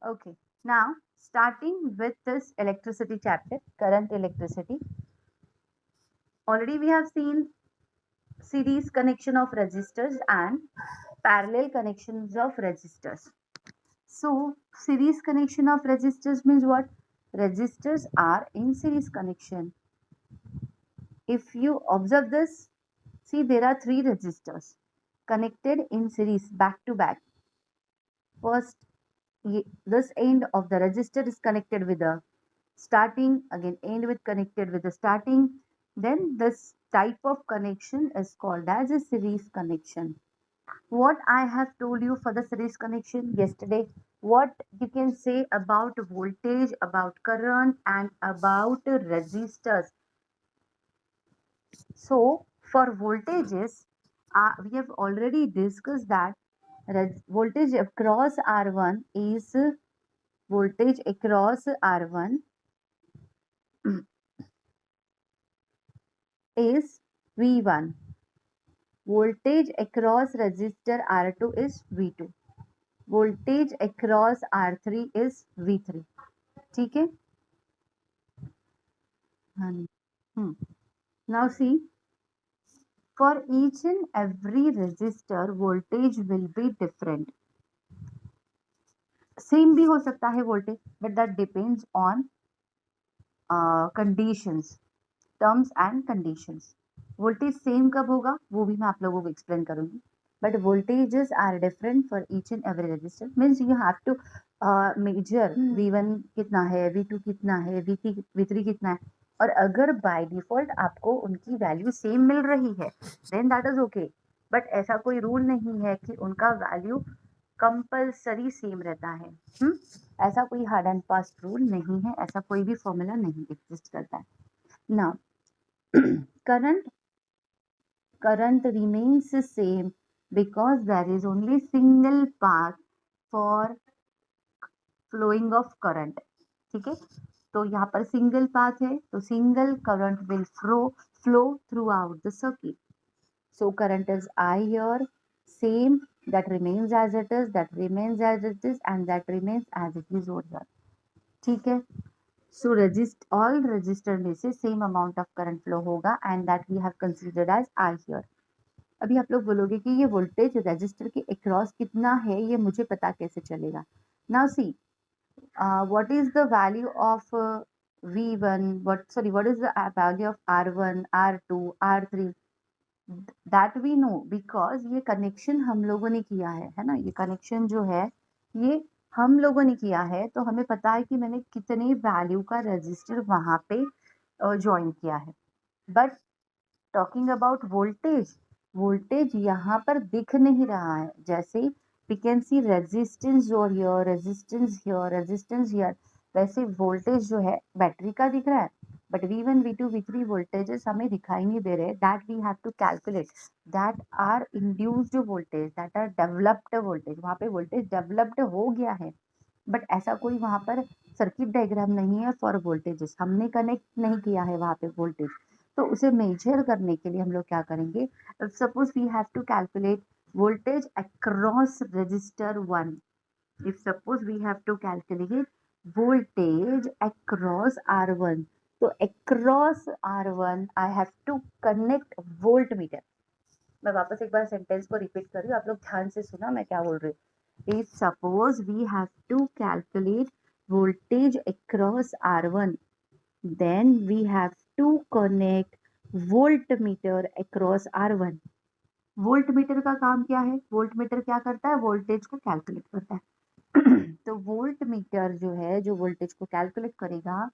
Okay, now starting with this electricity chapter, current electricity. Already we have seen series connection of resistors and parallel connections of resistors. So, series connection of resistors means what? Resistors are in series connection. If you observe this, see there are three resistors connected in series back to back. First, this end of the resistor is connected with the starting, again end with connected with the starting. Then this type of connection is called as a series connection. What I have told you for the series connection yesterday, what you can say about voltage, about current, and about resistors. So, for voltages, we have already discussed that voltage across R1 is voltage across R1 is V1. Voltage across resistor R2 is V2. Voltage across R3 is V3. ठीक है? हाँ जी. Now see, for each and every resistor, voltage will be different. Same भी हो सकता है voltage, but that depends on conditions, terms and conditions. Voltage same कब होगा वो भी मैं आप लोगों को explain करूंगी. But voltages are different for each and every resistor. Means you have to measure V1 कितना है, V2 कितना है, V3 कितना है. और अगर बाय डिफॉल्ट आपको उनकी वैल्यू सेम मिल रही है then that is okay. But ऐसा कोई रूल नहीं है कि उनका वैल्यू कंपल्सरी सेम रहता है. ऐसा कोई हार्ड एंड फास्ट रूल नहीं है, ऐसा कोई भी फॉर्मूला नहीं एग्जिस्ट करता है. Now current remains the same because there is only single path for flowing of current. ठीक है, तो यहाँ पर सिंगल पाथ है तो single current will flow throughout the circuit. So current is I here, same, that remains as it is, that remains as it is, and that remains as it is over here. ठीक है, so all resistor में से same amount of current flow होगा and that we have considered as I here. अभी आप लोग बोलोगे कि ये वोल्टेज रजिस्टर के अक्रॉस कितना है, ये मुझे पता कैसे चलेगा. Now see, what is the value of V1, what is the value of R1, R2, R3, that we know because ये कनेक्शन हम लोगों ने किया है ना. ये कनेक्शन जो है ये हम लोगों ने किया है, तो हमें पता है कि मैंने कितने वैल्यू का रजिस्टर वहां पे ज्वाइन किया है. But talking about voltage, voltage यहाँ पर दिख नहीं रहा है. जैसे we can see resistance over here, resistance here, resistance here. वैसे वोल्टेज जो है बैटरी का दिख रहा है, but V1, V2, V3 voltages हमें दिखाई नहीं दे रहे. That we have to calculate, that are induced voltage, that are developed voltage. वहाँ पे वोल्टेज डेवलप्ड हो गया है, बट ऐसा कोई वहाँ पर सर्किट डायग्राम नहीं है फॉर वोल्टेजेस. हमने कनेक्ट नहीं किया है वहाँ पे वोल्टेज, तो उसे मेजर करने के लिए हम लोग क्या करेंगे. Suppose we have to calculate voltage across resistor 1. If suppose we have to calculate voltage across R1, तो across R1 I have to connect voltmeter. मैं वापस एक बार सेंटेंस को रिपीट कर रही हूँ, आप लोग ध्यान से सुना मैं क्या बोल रही हूँ. If suppose we have to calculate voltage across R1, then we have to connect voltmeter across R1. Voltmeter का काम क्या है, वोल्टमीटर क्या करता है, वोल्टेज को कैलकुलेट करता है. तो वोल्टमीटर जो है जो वोल्टेज को कैलकुलेट करेगा,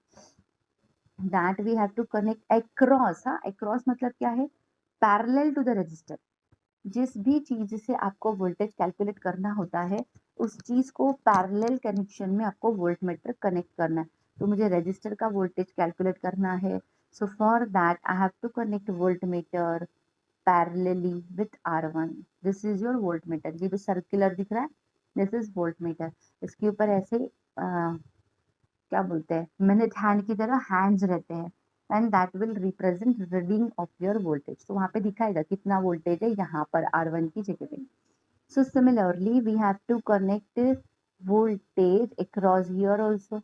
that we have to connect across. हाँ, अक्रॉस मतलब क्या है, पैरेलल टू द रजिस्टर. जिस भी चीज से आपको वोल्टेज कैलकुलेट करना होता है उस चीज को पैरेलल कनेक्शन में आपको वोल्टमीटर कनेक्ट करना है. तो मुझे रजिस्टर का वोल्टेज कैलकुलेट करना है, so for that I have to connect voltmeter parallelly with R1. This is your voltmeter. ये जो सर्कुलर दिख रहा है this is voltmeter. इसके ऊपर ऐसे क्या बोलते हैं, मिनट हैंड की तरह हैंड्स रहते हैं and that will represent reading of your voltage. तो वहाँ पे दिखाएगा कितना वोल्टेज है यहाँ पर R1 की जगह पे. So similarly we have to connect voltage across here also,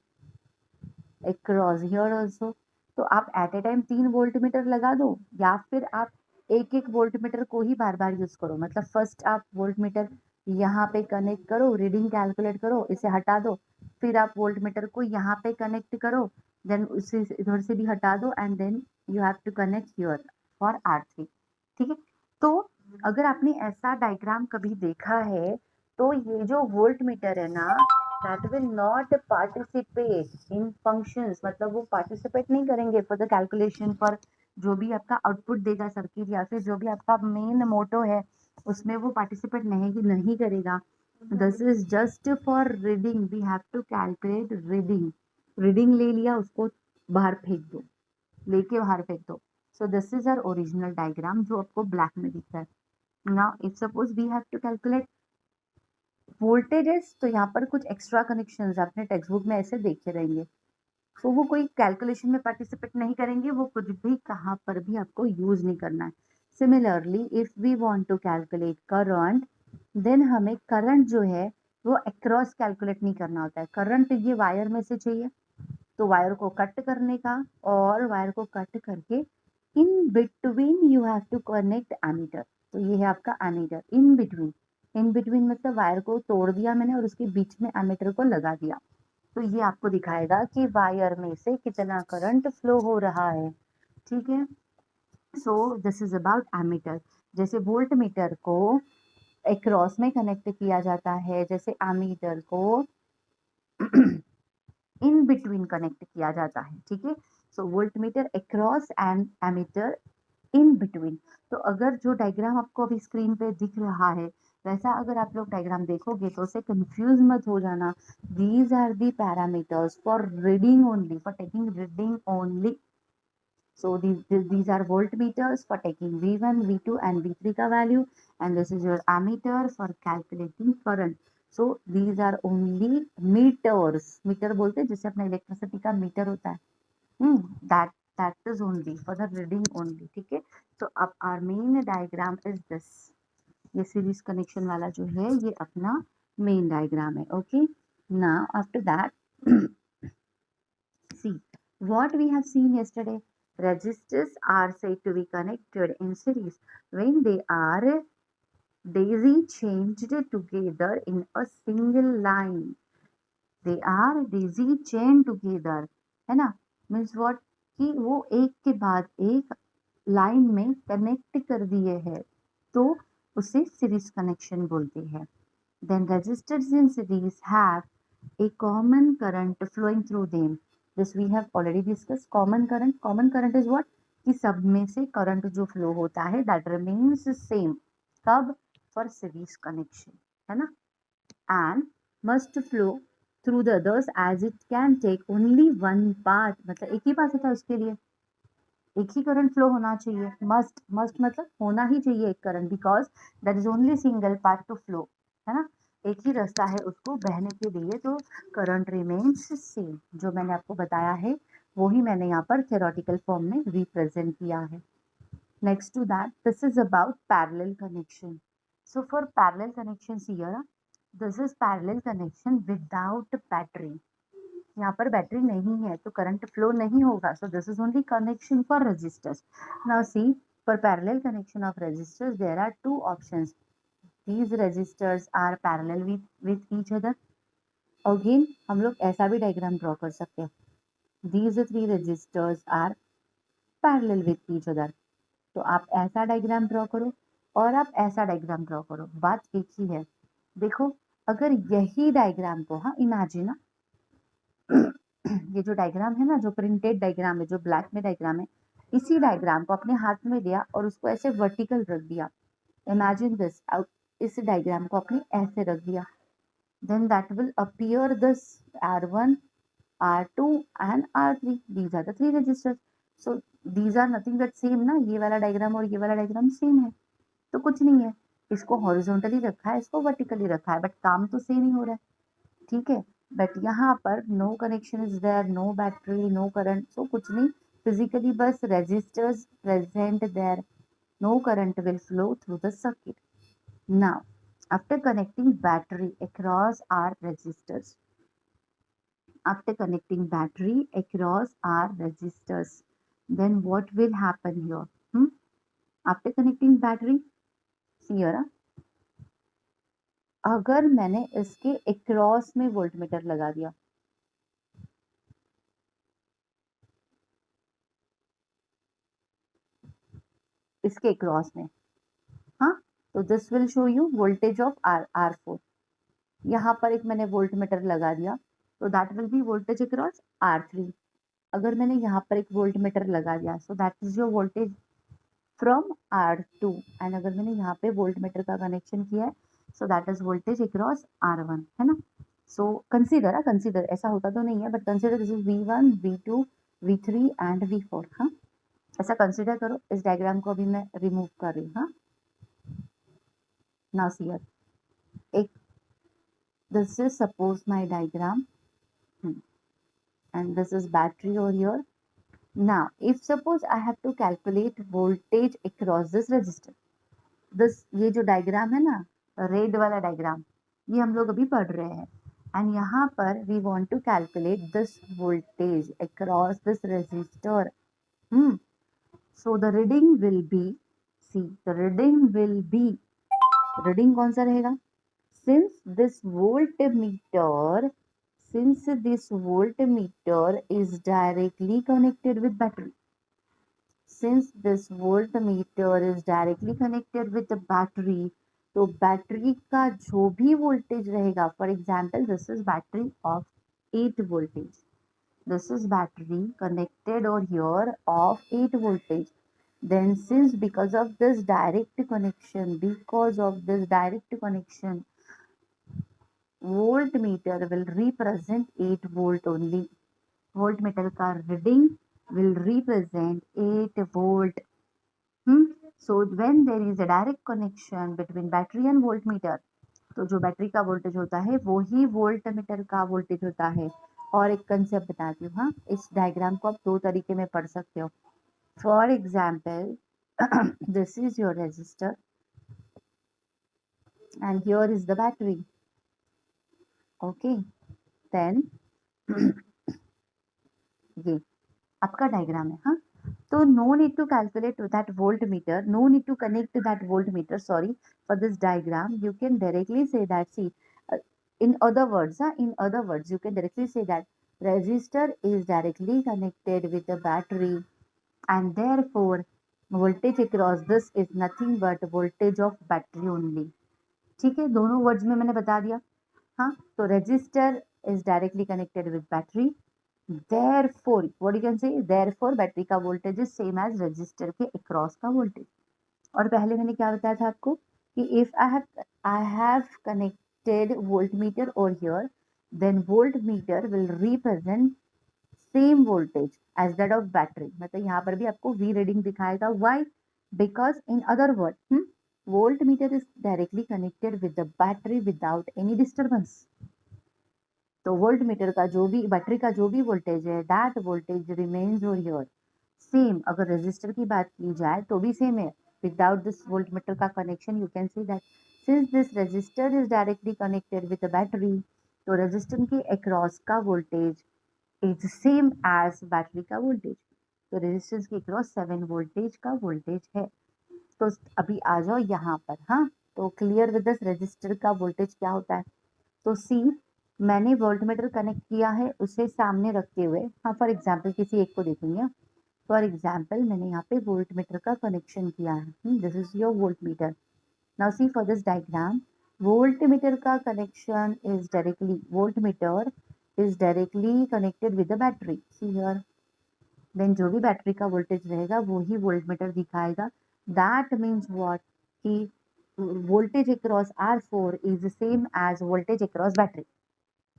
across here also. तो आप एट ए टाइम 3 वोल्टमीटर लगा दो, या फिर आप एक एक वोल्टमीटर को ही बार बार यूज करो। मतलब फर्स्ट आप वोल्टमीटर यहाँ पे कनेक्ट करो, रीडिंग कैलकुलेट करो, इसे हटा दो, फिर आप वोल्टमीटर को यहाँ पे कनेक्ट करो, देन उसे इधर से भी हटा दो, and then you have to connect here for R3। ठीक है, तो अगर आपने ऐसा डायग्राम कभी देखा है तो ये जो वोल्ट मीटर है ना, that will not participate in functions, मतलब वो पार्टिसिपेट नहीं करेंगे फॉर द कैलकुलेशन, फॉर जो भी आपका आउटपुट देगा सर्किट या फिर जो भी आपका मेन मोटो है उसमें वो पार्टिसिपेट नहीं करेगा। This is just for reading, we have to calculate reading. Reading ले लिया, उसको बाहर फेंक दो, लेके बाहर फेंक दो। So this is our original diagram जो आपको ब्लैक में दिख रहा है। Now if suppose we have to calculate voltages, तो यहाँ पर कुछ एक्स्ट्रा कनेक्शंस अपने टेक्स्ट बुक में ऐसे देखे रहेंगे, तो वो कोई कैलकुलेशन में पार्टिसिपेट नहीं करेंगे, वो कुछ भी कहाँ पर भी आपको यूज नहीं करना है। Similarly if we want to calculate current, then हमें करंट जो है वो अक्रॉस कैलकुलेट नहीं करना होता है। करंट ये वायर में से चाहिए, तो वायर को कट करने का, और वायर को कट करके in between you have to connect ammeter. तो ये है आपका ammeter, in between. In between मतलब वायर को तोड़ दिया मैंने और उसके बीच में एमीटर को लगा दिया, तो ये आपको दिखाएगा कि वायर में से कितना करंट फ्लो हो रहा है। ठीक है, so this is about ammeter. जैसे वोल्ट मीटर को अक्रॉस में कनेक्ट किया जाता है, जैसे एमीटर को इन बिटवीन कनेक्ट किया जाता है। ठीक है, so voltmeter across and ammeter in between. तो अगर जो डायग्राम आपको अभी स्क्रीन पे दिख रहा है वैसा अगर आप लोग डायग्राम देखोगे तो उसे कंफ्यूज मत हो जाना। These are the parameters for reading only, for taking reading only. So these are voltmeters for taking V1, V2 and V3 का value, and this is your ammeter for calculating current. So these are only meters. Meter बोलते हैं जिससे अपना electricity का metre होता है। that is only for the reading only। ठीक है, तो अब our main diagram is this। ये सीरीज कनेक्शन वाला जो है ये अपना मेन डायग्राम है। Okay, now after that see what we have seen yesterday, resistors are said to be connected in series when they are daisy chained together in a single line। they are daisy chained together, है ना, means what, कि वो एक के बाद एक line में connect कर दिए हैं, तो उसे सीरीज कनेक्शन बोलते हैं। Then resistors in series have a common current flowing through them। this we have already discussed। common current is what, कि सब में से करंट जो फ्लो होता है that remains same, कब, for series connection, है ना, and must flow through the others as it can take only one path। मतलब एक ही पाथ होता है उसके लिए, एक ही करंट फ्लो होना चाहिए। मस्ट मतलब होना ही चाहिए एक current, because that is only single path to flow, है ना, एक ही रास्ता है उसको बहने के लिए, तो करंट रिमेन्स सेम। जो मैंने आपको बताया है वो ही मैंने यहाँ पर थ्योरेटिकल फॉर्म में रिप्रेजेंट किया है। Next to that this is about parallel connection. So for parallel connection here, this is parallel connection without battery. यहाँ पर बैटरी नहीं है तो करंट फ्लो नहीं होगा, so this is only connection for resistors. Now see, for parallel connection of resistors there are two options. these resistors are parallel with each other। Again हम लोग ऐसा भी डायग्राम ड्रॉ कर सकते हैं, these three resistors are parallel with each other। तो आप ऐसा डायग्राम ड्रॉ करो और आप ऐसा डायग्राम ड्रॉ करो, बात एक ही है। देखो, अगर यही डायग्राम को, हाँ इमेजिन ना, ये जो डायग्राम है ना, जो प्रिंटेड डायग्राम है, जो ब्लैक में डायग्राम है, इसी डायग्राम को अपने हाथ में लिया और उसको ऐसे वर्टिकल रख दिया। इमेजिन दिस, इस डायग्राम को अपने ऐसे रख दिया, then that will appear this R1, R2 and R3। these are the three resistors। so these are nothing but same ना, ये वाला डायग्राम और ये वाला डायग्राम सेम है, तो कुछ नहीं है। इसको हॉरिजॉन्टली रखा है, इसको वर्टिकली रखा है, बट काम तो सेम ही हो रहा है। ठीक है, बट यहाँ पर no connection is there, no battery, no current, so कुछ नहीं, फिजिकली बस resistors present there, no current will flow through the circuit. Now After connecting battery across our resistors, after connecting battery across our resistors, then what will happen here? After connecting battery, see here, अगर मैंने इसके across में voltmeter लगा दिया, इसके across में, हाँ, तो this will show you voltage of R4. यहाँ पर एक मैंने वोल्टमीटर लगा दिया, तो that will be voltage across R3. अगर मैंने यहाँ पर एक वोल्टमीटर लगा दिया, सो that is your voltage from R2. And अगर मैंने यहाँ पे वोल्टमीटर का कनेक्शन किया है, सो that is voltage across R1, है ना. सो कंसीडर, कंसीडर, ऐसा होता तो नहीं है, but consider this is V1, V2, V3 and V4. हाँ, ऐसा कंसीडर करो. इस डायग्राम को अभी मैं रिमूव कर रही हूँ. हाँ, नाउ सी हियर, एक this is suppose my diagram, and this is battery over here. Now if suppose I have to calculate voltage across this resistor, this ये जो डायग्राम है ना, रेड वाला डायग्राम, ये हम लोग अभी पढ़ रहे हैं. एंड यहाँ पर we want to calculate this voltage across this resistor. So the reading will be, see the reading will be, reading कौन सा रहेगा? Since this voltmeter, since this voltmeter is directly connected with battery, since this voltmeter is directly connected with the battery, तो battery का जो भी voltage रहेगा, for example this is battery of 8 voltage, this is battery connected over here of 8 voltage. Then since because of this direct connection, voltmeter will represent 8 volt only. Voltmeter का reading will represent 8 volt. So when there is a direct connection between battery and voltmeter, तो जो battery का voltage होता है वो ही voltmeter का voltage होता है. और एक कंसेप्ट बताती हूँ. हाँ, इस डायग्राम को आप दो तरीके में पढ़ सकते हो. For example, this is your resistor and here is the battery. Okay, then ये आपका डायग्राम है. हाँ, तो no need to calculate that voltmeter, no need to connect that voltmeter, sorry for this diagram. You can directly say that, see in other words, you can directly say that resistor is directly connected with the battery, and therefore voltage across this is nothing but voltage of battery only. ठीक है, दोनों words में मैंने बता दिया. हाँ, तो resistor is directly connected with battery, therefore what you can say, therefore battery का voltage is same as resistor के अक्रॉस का वोल्टेज. और पहले मैंने क्या बताया था आपको कि if I have connected voltmeter over here, then voltmeter will represent same voltage as that of battery. मतलब यहाँ पर भी आपको V रीडिंग दिखाएगा. why? because in other words, voltmeter is directly connected with the battery without any disturbance. तो voltmeter का जो भी, बैटरी का जो भी वोल्टेज है, that voltage remains over here same. अगर रेजिस्टर की बात की जाए तो भी सेम है. विदाउट दिस वोल्टमीटर का connection, you can see that since this resistor is directly connected with the battery, तो रेजिस्टर के अक्रॉस का voltage is same as battery का वोल्टेज. तो रेजिस्टेंस के अक्रॉस 7 वोल्टेज का वोल्टेज है. तो अभी आ जाओ यहाँ पर. हाँ, तो क्लियर विद दिस रेजिस्टर का वोल्टेज क्या होता है. तो सी, मैंने वोल्टमीटर कनेक्ट किया है उसे सामने रखते हुए. हाँ, फॉर एग्जाम्पल किसी एक को देखेंगे. फॉर एग्जाम्पल मैंने यहाँ पे वोल्टमीटर का कनेक्शन किया है. This is your voltmeter. Now see for this diagram, voltmeter का connection is directly, voltmeter is directly connected with the battery. See here, then जो भी बैटरी का वोल्टेज रहेगा वो ही वोल्टमीटर दिखाएगा. दैट मीन्स व्हाट, कि voltage across R4 is same as voltage across battery.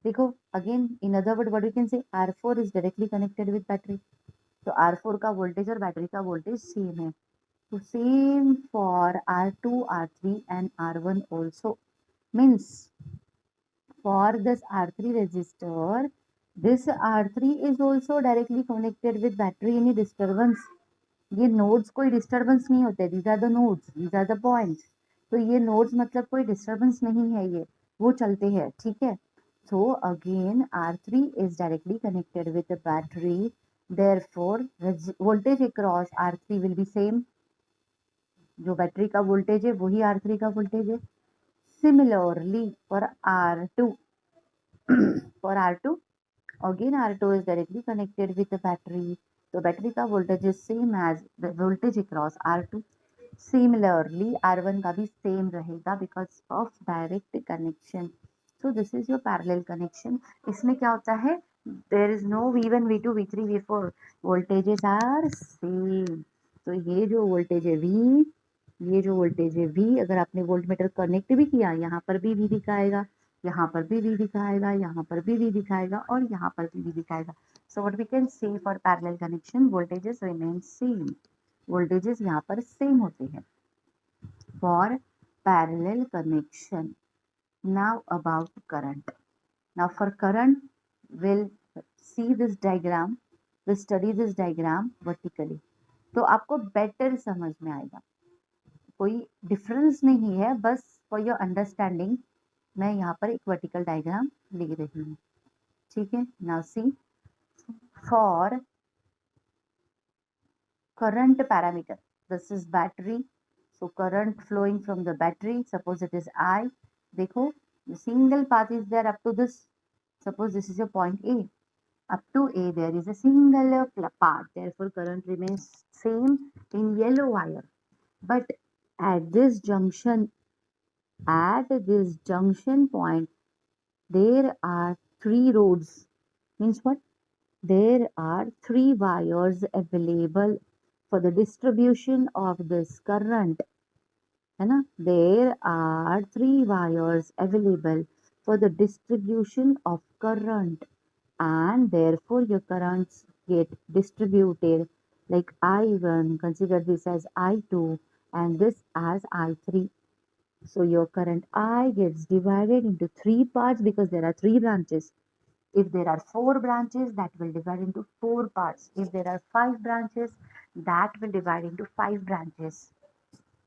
देखो again, in other word what we can say, R4 is directly connected with battery, तो R4 का वोल्टेज और बैटरी का वोल्टेज सेम है. तो same for R2, R3 and R1 also. Means for this R3 resistor, this R3 is also directly connected with battery. Any disturbance, ये nodes कोई disturbance नहीं होते. these are the nodes, these are the points. तो ये nodes मतलब कोई disturbance नहीं है, ये वो चलते हैं, ठीक है। So again R3 is directly connected with the battery, therefore voltage across R3 will be same, जो बैटरी का वोल्टेज है वही R3 का वोल्टेज है। Similarly for R2 for R2 again R2 is directly connected with the battery, तो battery का voltage is same as the voltage across R2। Similarly R1 का भी same रहेगा because of direct connection। So this is your parallel connection। इसमें क्या होता है, there is no V1 V2 V3 V4, voltages are same। तो ये जो वोल्टेज है V, ये जो वोल्टेज है V, अगर आपने वोल्टमीटर कनेक्ट भी किया, यहाँ पर भी V दिखाएगा, यहाँ पर भी V दिखाएगा, यहाँ पर भी V दिखाएगा और यहाँ पर भी V दिखाएगा। So what we can say for parallel connection, voltages remain same। Voltages यहाँ पर सेम होते हैं for parallel connection। Now about current। Now for current, we'll see this diagram, we'll study this diagram vertically। तो आपको better समझ में आएगा, कोई डिफरेंस नहीं है, बस फॉर योर अंडरस्टैंडिंग मैं यहाँ पर एक वर्टिकल डायग्राम लिख रही हूँ, ठीक है। Now see for current parameter, this is battery, so current flowing from the battery, suppose it is I, देखो the single path is there up to this, suppose this is your point A, up to A there is a single path, therefore current remains same in yellow wire, but at this junction point there are three roads, means what, there are three wires available for the distribution of this current, है ना, there are three wires available for the distribution of current and therefore your currents get distributed like I1, consider this as I2 and this as I3. So your current I gets divided into three parts because there are three branches. If there are four branches, that will divide into four parts. If there are five branches, that will divide into five branches.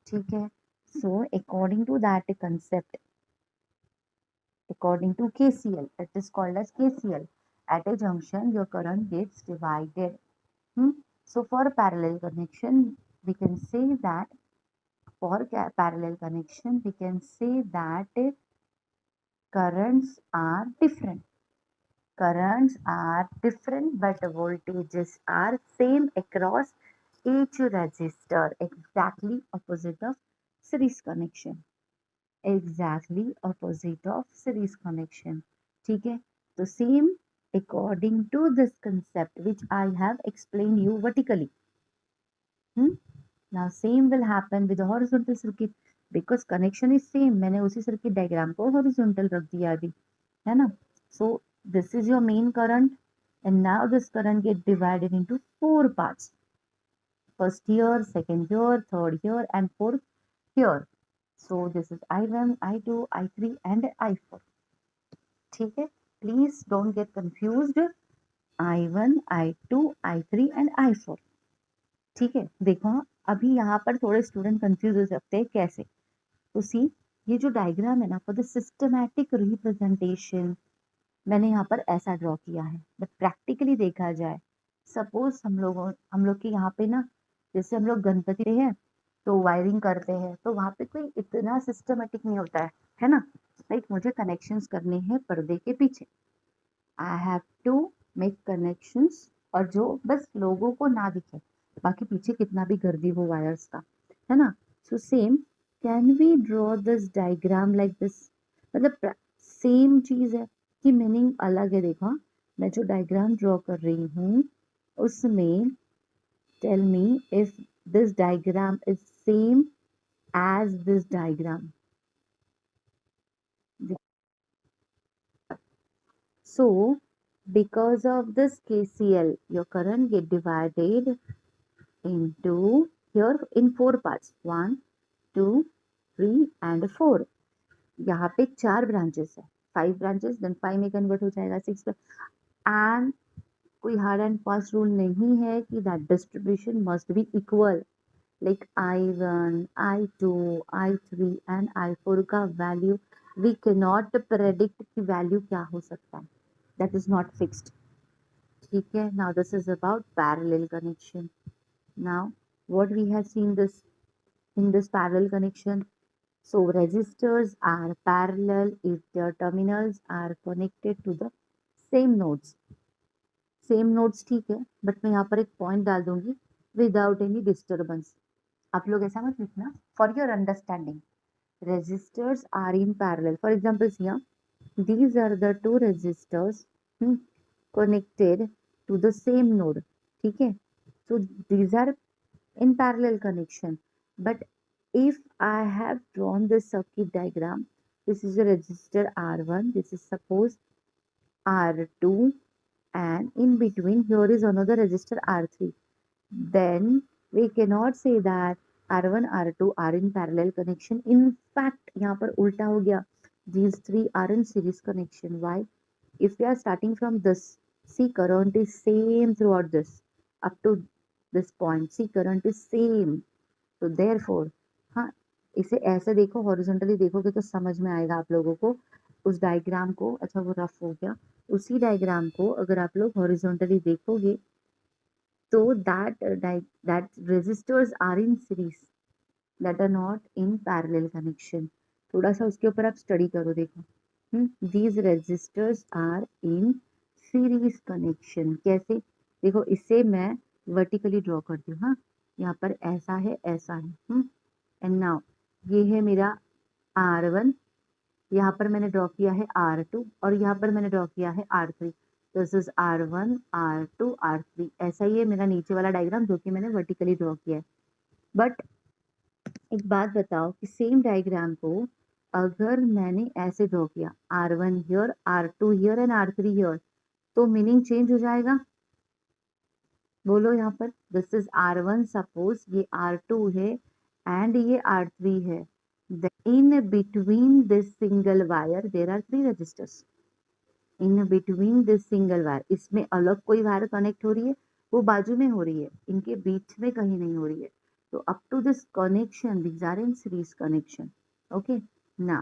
ठीक है. So according to that concept, according to KCL, it is called as KCL. At a junction, your current gets divided. So for parallel connection, we can say that parallel connection, we can say that currents are different. Currents are different, but voltages are same across each resistor. Exactly opposite of series connection. Exactly opposite of series connection. ठीक है, तो same according to this concept which I have explained you vertically. Now same will happen with the horizontal circuit because connection is same. मैंने उसी circuit diagram को horizontal रख दिया अभी, है ना? So this is your main current and now this current get divided into four parts. First here, second here, third here and fourth here. So this is I1, I2, I3 and I4. ठीक है, please don't get confused. I1, I2, I3 and I4. ठीक है, देखो अभी यहाँ पर थोड़े student confuse हो सकते हैं कैसे, तो सी ये जो डायग्राम है ना, फॉर द सिस्टमैटिक रिप्रेजेंटेशन मैंने यहाँ पर ऐसा ड्रॉ किया है, बट प्रैक्टिकली देखा जाए, सपोज हम लोग के यहाँ पे ना, जैसे हम लोग गणपति हैं तो वायरिंग करते हैं, तो वहाँ पे कोई इतना सिस्टमेटिक नहीं होता है ना, लाइक मुझे कनेक्शंस करने हैं पर्दे के पीछे, I have to make connections, और जो बस लोगों को ना दिखे, बाकी पीछे कितना भी गर्दी हो वायर्स का, है ना। So same can we draw this diagram like this, मतलब सेम चीज है कि मीनिंग अलग है। देखो मैं जो डायग्राम ड्रॉ कर रही हूँ उसमें tell me if this diagram is same as this diagram. So because of this KCL, your current get divided into here in four parts, 1, 2, 3 and 4। यहाँ पे 4 ब्रांचेस है, 5 ब्रांचेस, देन 5 में कन्वर्ट हो जाएगा 6 पे, एंड कोई हार्ड एंड फास्ट रूल नहीं है कि that distribution must be equal. Like I1, I2, I3 and I4 का value we can not predict की वैल्यू क्या हो सकता है, दैट इज नॉट फिक्स्ड। ठीक है, now this is about parallel connection. Now what we have seen this in this parallel connection. So resistors are parallel if their terminals are connected to the same nodes. Same nodes ठीक है, but मैं यहाँ पर एक point डाल दूंगी without any disturbance. आप लोग ऐसा मत लिखना, for your understanding. Resistors are in parallel. For example, here these are the two resistors connected to the same node. ठीक है, so these are in parallel connection. But if I have drawn the circuit diagram, this is a resistor R1, this is suppose R2, and in between here is another resistor R3. Then we cannot say that R1, R2 are in parallel connection. In fact, यहाँ पर उल्टा हो गया. These three are in series connection. Why? If we are starting from this, see current is same throughout this up to this point. See current is same. तो therefore, हाँ, इसे ऐसे देखो, हॉरिजॉन्टली देखोगे तो समझ में आएगा आप लोगों को उस डायग्राम को। अच्छा वो रफ हो गया, उसी डायग्राम को अगर आप लोग हॉरिजॉन्टली देखोगे तो that resistors are in series, that are not in parallel connection। थोड़ा सा उसके ऊपर आप स्टडी करो, देखो these resistors are in series connection। कैसे देखो, इससे मैं वर्टिकली ड्रॉ करती हूँ। हाँ, यहाँ पर ऐसा है, ऐसा है। एंड नाउ ये है मेरा R1, यहाँ पर मैंने ड्रॉ किया है R2 और यहाँ पर मैंने ड्रॉ किया है R3। This is R1, R2, R3। ऐसा ही है मेरा नीचे वाला डायग्राम जो कि मैंने वर्टिकली ड्रॉ किया है। बट एक बात बताओ कि सेम डायग्राम को अगर मैंने ऐसे ड्रॉ किया R1 here, R2 here and R3 here, तो मीनिंग चेंज हो जाएगा। बोलो यहाँ पर, दिस इज R1, सपोज ये R2 है एंड ये R3 है। In between this single wire there are three resistors. In between this single wire, इसमें अलग कोई वायर कनेक्ट हो रही है, वो बाजू में हो रही है, इनके बीच में कहीं नहीं हो रही है। तो up to this connection these are in series connection. Okay, now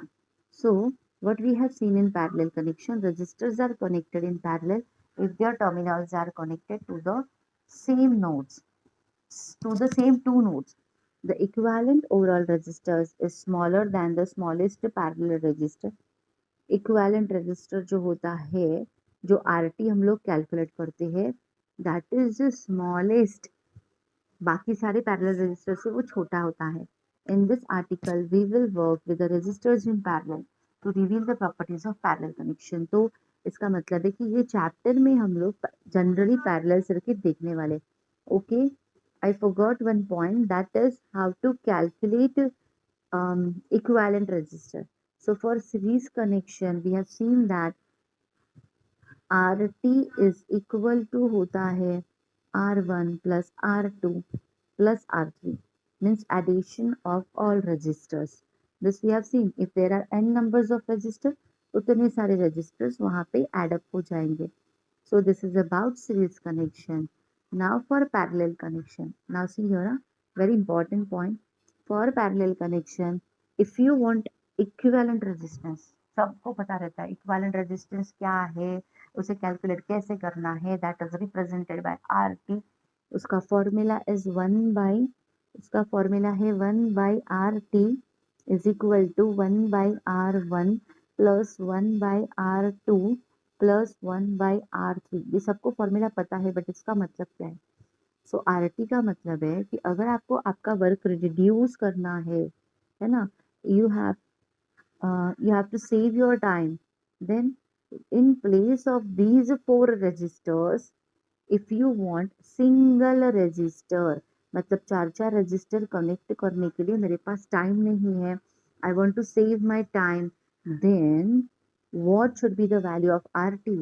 so what we have seen in parallel connection, resistors are connected in parallel if their terminals are connected to the same nodes, to the same two nodes. The equivalent overall resistors is smaller than the smallest parallel resistor. Equivalent resistor जो होता है, जो RT हम लोग calculate करते हैं, that is the smallest, बाकी सारे parallel resistor से वो छोटा होता है। In this article we will work with the resistors in parallel to reveal the properties of parallel connection। तो इसका मतलब है कि ये चैप्टर में हम लोग जनरली पैरेलल सर्किट देखने वाले। Okay, I forgot one point, that is how to calculate equivalent resistor. So for series connection we have seen that RT is equal to होता है R1 plus R2 plus R3, means addition of all resistors. This we have seen, if there are n numbers of resistors, उतने सारे resistors वहाँ पे add up हो जाएंगे। So this is about series connection. Now for parallel connection. Now see here, very important point. For parallel connection, if you want equivalent resistance, सबको पता रहता है equivalent resistance क्या है, उसे कैलकुलेट कैसे करना है, that is represented by RT। उसका फॉर्मूला इज 1 बाई, उसका फॉर्मूला है 1 by RT is equal to 1 by R1 plus 1 by R2 plus 1 by R3। ये सबको फॉर्मूला पता है, बट इसका मतलब क्या है? सो RT का मतलब है कि अगर आपको आपका वर्क रिड्यूस करना है ना, you have to save your time, then in place of these four resistors, if you want single resistor, मतलब चार चार रजिस्टर कनेक्ट करने के लिए मेरे पास टाइम नहीं है, I want to save my time, then what should be the value of RT?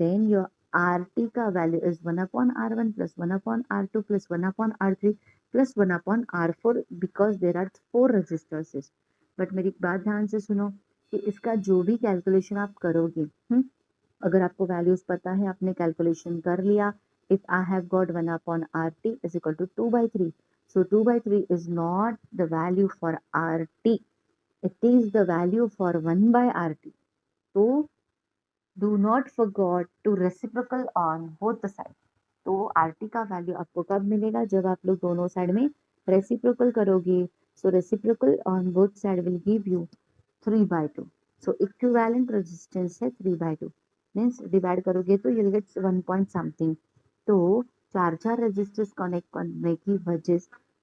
Then your RT का value is 1 upon R1 plus 1 upon R2 plus 1 upon R3 plus 1 upon R4 because there are four resistors। But मेरी बात ध्यान से सुनो कि इसका जो भी कैलकुलेशन आप करोगे, अगर आपको वैल्यूज पता है, आपने कैलकुलेशन कर लिया, if I have got 1 upon RT is equal to 2 by 3, So 2 by 3 is not the value for RT. It is the value for 1 by RT. So do not forget to reciprocal on both the side. तो RT का value आपको कब मिलेगा? जब आप लोग दोनों side में रेसिप्रोकल करोगे. So reciprocal on both side will give you 3 by 2. So equivalent resistance है 3 by 2. मीन्स डिवाइड करोगे तो you'll get 1 point something. तो चार रेजिस्टर्स कनेक्ट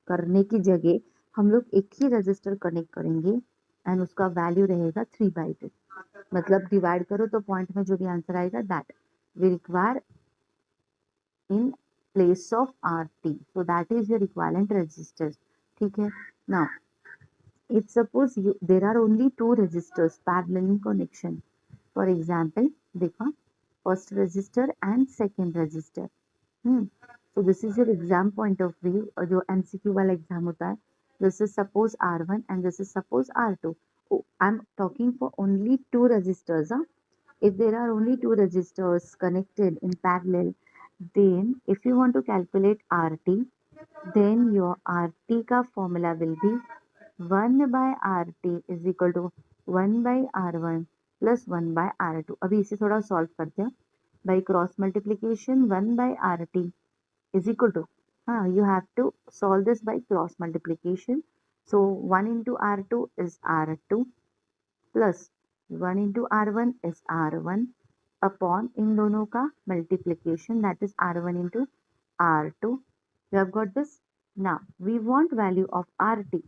करने की जगह हम लोग एक ही रेजिस्टर कनेक्ट करेंगे एंड उसका वैल्यू रहेगा 3 by 2. मतलब डिवाइड करो तो पॉइंट में जो भी आंसर आएगा that we require in place of RT. So that is your equivalent resistors. ठीक है. Now if suppose there are only two resistors parallel in connection, for example देखो first resistor and second resistor. So this is your exam point of view. जो MCQ वाला exam होता है, this is suppose R1 and this is suppose R2. Oh, I'm talking for only two resistors. If there are only two resistors connected in parallel, then if you want to calculate RT, then your RT का formula will be 1 by RT is equal to 1 by R1 plus 1 by R2. अभी इसे थोड़ा solve करते हैं. By cross multiplication 1 by RT is equal to, you have to solve this by cross multiplication. So 1 into R2 is R2 plus 1 into R1 is R1 upon इन दोनों का multiplication, that is R1 into R2. You have got this. Now we want value of RT.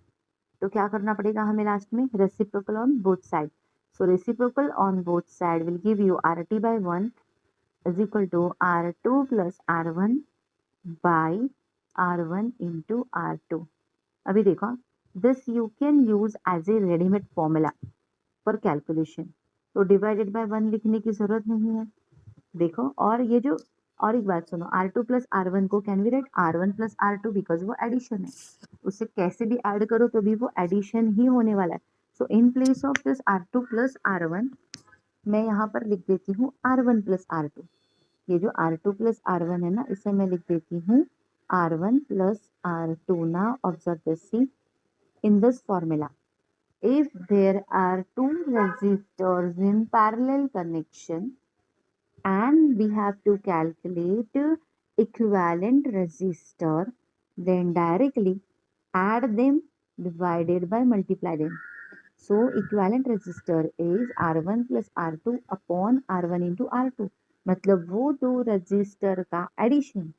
तो क्या करना पड़ेगा हमें last में? Reciprocal on both side. So reciprocal on both side will give you RT by 1 is equal to R2 plus R1 by R1 into R2. अभी देखो, this you can use as a ready-made formula for calculation. तो divided by 1 लिखने की जरूरत नहीं है. देखो, और ये जो, और एक बात सुनो, R2 प्लस R1 को can we write R1 plus R2 because वो एडिशन है. उसे कैसे भी ऐड करो तो भी वो एडिशन ही होने वाला है. So in place of this R2 plus R1 मैं यहाँ पर लिख देती हूँ R1 प्लस R2. ये जो R2 प्लस R1 है ना, इसे मैं लिख देती हूँ R1 plus R2. Now observe this, see in this formula if there are two resistors in parallel connection and we have to calculate equivalent resistor, then directly add them divided by multiply them. So equivalent resistor is R1 plus R2 upon R1 into R2. मतलब वो दो register का addition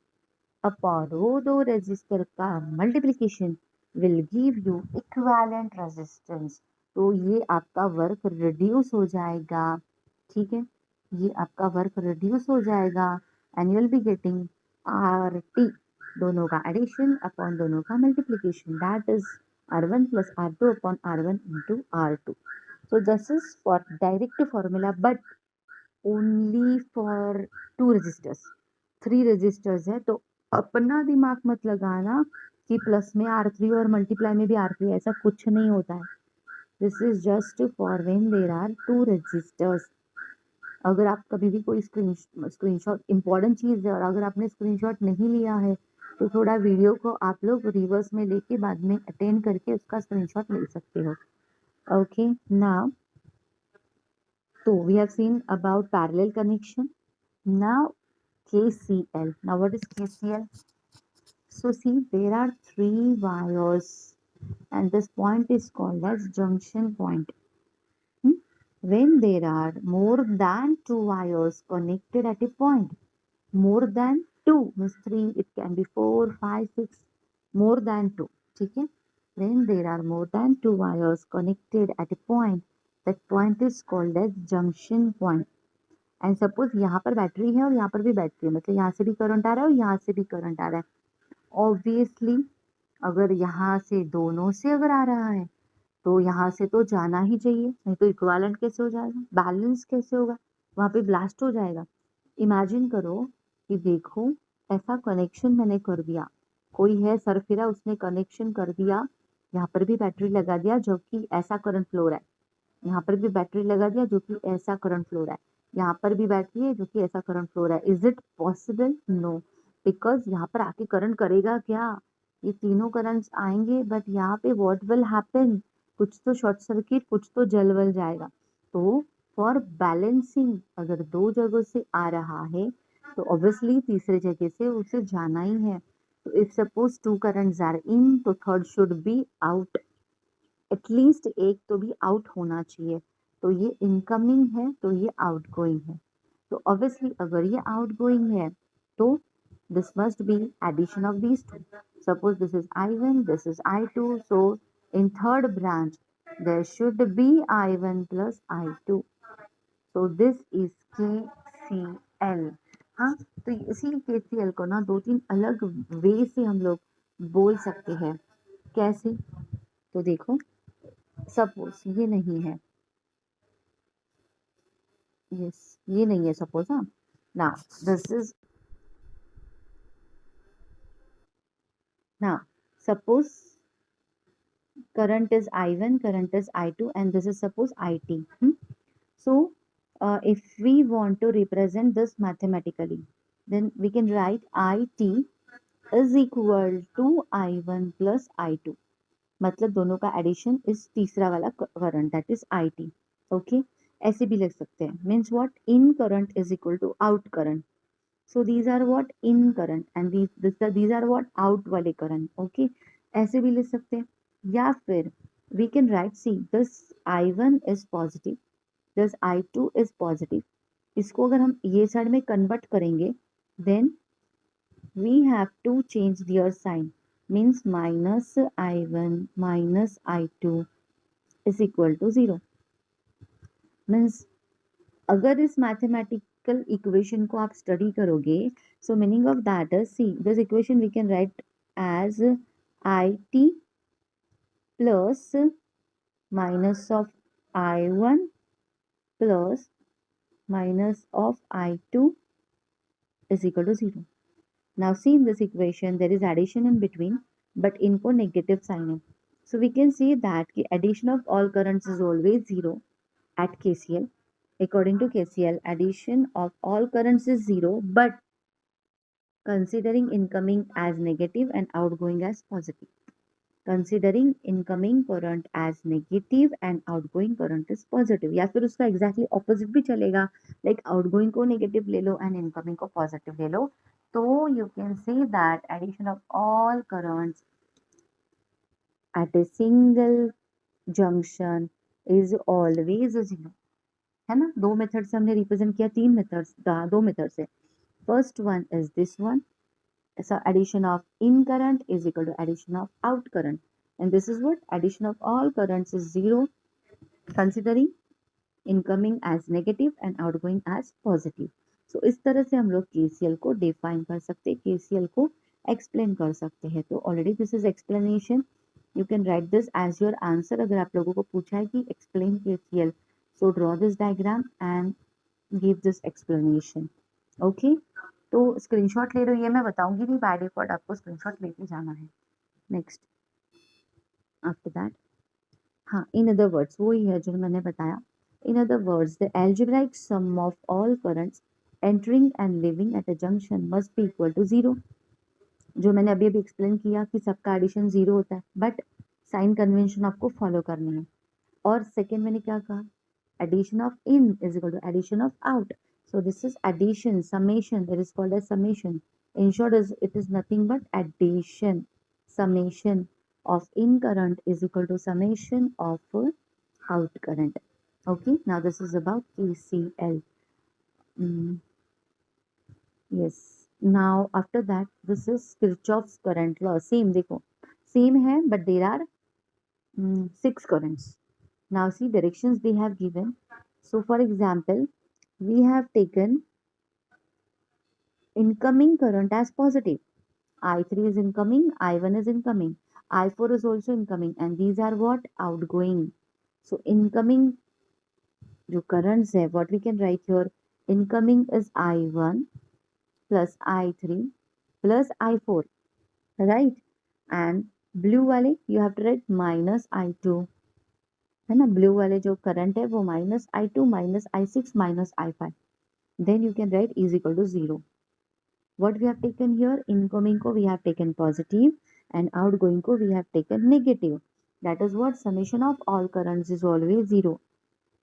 upon वो दो register का multiplication will give you equivalent resistance. तो ये आपका वर्क रिड्यूस हो जाएगा. ठीक है, ये आपका वर्क रिड्यूस हो जाएगा and you will be getting RT, दोनों का एडिशन अपॉन दोनों का multiplication, that is R1 plus R2 upon R1 into R2. So this is for direct formula but only for two resistors. 3 resistors है तो अपना दिमाग मत लगाना कि प्लस में R3 और मल्टीप्लाई में भी R3, ऐसा कुछ नहीं होता है. This is just for when there are two resistors. अगर आप कभी भी कोई स्क्रीनशॉट, इंपॉर्टेंट चीज़ है, और अगर आपने स्क्रीनशॉट नहीं लिया है तो थोड़ा वीडियो को आप लोग रिवर्स में लेके बाद में अटेंड करके उसका स्क्रीनशॉट ले सकते हो. ओके, नाउ तो we have seen about parallel connection. Now KCL. Now what is KCL? So see, there are 3 wires and this point is called as junction point. When there are more than 2 wires connected at a point, more than 2 means 3, it can be 4, 5, 6, more than 2. ठीक है, when there are more than 2 wires connected at a point, that point is called as junction point. And suppose यहाँ पर battery है और यहाँ पर भी battery है, मतलब यहाँ से भी करंट आ रहा है और यहाँ से भी करंट आ रहा है. ऑब्वियसली अगर यहाँ से दोनों से अगर आ रहा है तो यहाँ से तो जाना ही चाहिए, नहीं तो इक्विवेलेंट कैसे हो जाएगा, बैलेंस कैसे होगा, वहाँ पे ब्लास्ट हो जाएगा. इमेजिन करो कि देखो ऐसा कनेक्शन मैंने कर दिया, कोई है सरफिरा, उसने कनेक्शन कर दिया, यहाँ पर भी बैटरी लगा दिया जो कि ऐसा करंट फ्लो रहा है, यहाँ पर भी बैटरी लगा दिया जो कि ऐसा करंट फ्लो रहा है, यहाँ पर भी बैटरी है जो कि ऐसा करंट फ्लो रहा है. Is it possible? No, because यहाँ पर आके करंट करेगा क्या, ये तीनों करंट्स आएंगे, बट यहाँ पे व्हाट विल हैपन, कुछ तो शॉर्ट सर्किट, कुछ तो जल वल जाएगा। तो फॉर बैलेंसिंग अगर दो जगह से आ रहा है तो ऑब्वियसली तीसरे जगह से उसे जाना ही है। तो if suppose two currents are in तो third should be out, at least एक तो भी आउट होना चाहिए। तो ये इनकमिंग है तो ये आउटगोइंग है। तो ऑब्वियसली अगर ये आउटगोइंग है तो this must be addition of these two. Suppose this is I1, this is I2. So in third branch, there should be I1 plus I2. So this is KCL. हाँ, तो इसी KCL को ना दो तीन अलग वे से हम लोग बोल सकते हैं। कैसे? तो देखो, सपोज ये नहीं है, यस ये नहीं है सपोज। हाँ, now this is, now suppose current is I1, current is I2, and this is suppose IT. So, if we want to represent this mathematically, then we can write IT is equal to I1 plus I2. मतलब दोनों का addition इस तीसरा वाला current that is IT. Okay, ऐसे भी लिख सकते हैं, means what, in current is equal to out current. So these are what in current and these are what out वाले current. Okay, ऐसे भी लिख सकते हैं. या फिर we can write, see this I1 is positive, this I2 is positive. इसको अगर हम ये साइड में कन्वर्ट करेंगे then we have to change their sign, means minus I1 minus I2 is equal to 0. means अगर इस मैथमेटिकल इक्वेशन को आप स्टडी करोगे, so meaning of that is, see this equation we can write as IT plus minus of I1 plus minus of I2 is equal to 0. Now see in this equation there is addition in between, but इनको negative sign है. So we can see that the addition of all currents is always 0 at KCL. According to KCL, addition of all currents is 0, but considering incoming as negative and outgoing as positive. Considering incoming current as negative and outgoing current is positive. या फिर उसका exactly opposite भी चलेगा, like outgoing को negative ले लो and incoming को positive ले लो. तो you can see that addition of all currents at a single junction is always a 0. है ना, दो मेथड से हमने रिप्रेजेंट किया, तीन मेथड्स, दो मेथड से. First one is this one. So addition of in current is equal to addition of out current, and this is what addition of all currents is 0, considering incoming as negative and outgoing as positive. So इस तरह से हम लोग KCL को define कर सकते हैं, KCL को एक्सप्लेन कर सकते हैं. तो already this is explanation, you can write this as your answer. अगर आप लोगों को पूछा है कि explain KCL, so draw this diagram and give this explanation. Okay, तो स्क्रीनशॉट ले लो, ये मैं बताऊंगी नहीं, बाय डिफॉल्ट आपको स्क्रीनशॉट लेके जाना है. नेक्स्ट आफ्टर दैट, हाँ, इन अदर वर्ड्स वही है जो मैंने बताया. इन other words the algebraic sum of all currents entering and leaving at a junction must be equal to 0. जो मैंने अभी अभी एक्सप्लेन किया कि सबका एडिशन 0 होता है, बट साइन कन्वेंशन आपको फॉलो करनी है. और सेकेंड मैंने क्या कहा, addition of in is equal to addition of out. So this is addition, summation. It is called as summation. In short, it is nothing but addition. Summation of in current is equal to summation of out current. Okay. Now this is about KCL. Yes. Now after that, this is Kirchhoff's current law. Same देखो, same है, but there are 6 currents. Now see directions they have given. So for example, we have taken incoming current as positive. I3 is incoming, I1 is incoming, I4 is also incoming, and these are what? Outgoing. So incoming जो currents है, what we can write here, incoming is I1 plus I3 plus I4, right? And blue वाले you have to write minus I2, है ना. Blue वाले जो current है वो minus I2 minus I6 minus I5. then you can write is equal to 0. What we have taken here, incoming को we have taken positive and outgoing को we have taken negative, that is what summation of all currents is always zero.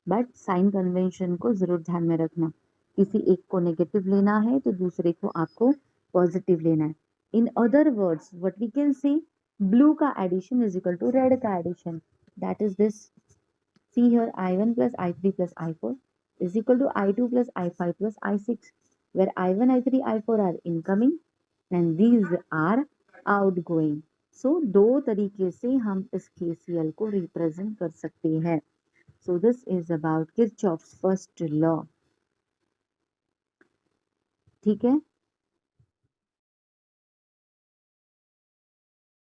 But sign convention को जरूर ध्यान में रखना, किसी एक को नेगेटिव लेना है तो दूसरे को आपको पॉजिटिव लेना है। In other words what we can say, blue का addition is equal to red का addition, that is this. See here I1 plus I3 plus I4 is equal to I2 plus I5 plus I6, where I1, I3, I4 are incoming and these are outgoing. So दो तरीके से हम इस KCL को represent कर सकते हैं। So this is about Kirchhoff's first law. ठीक है।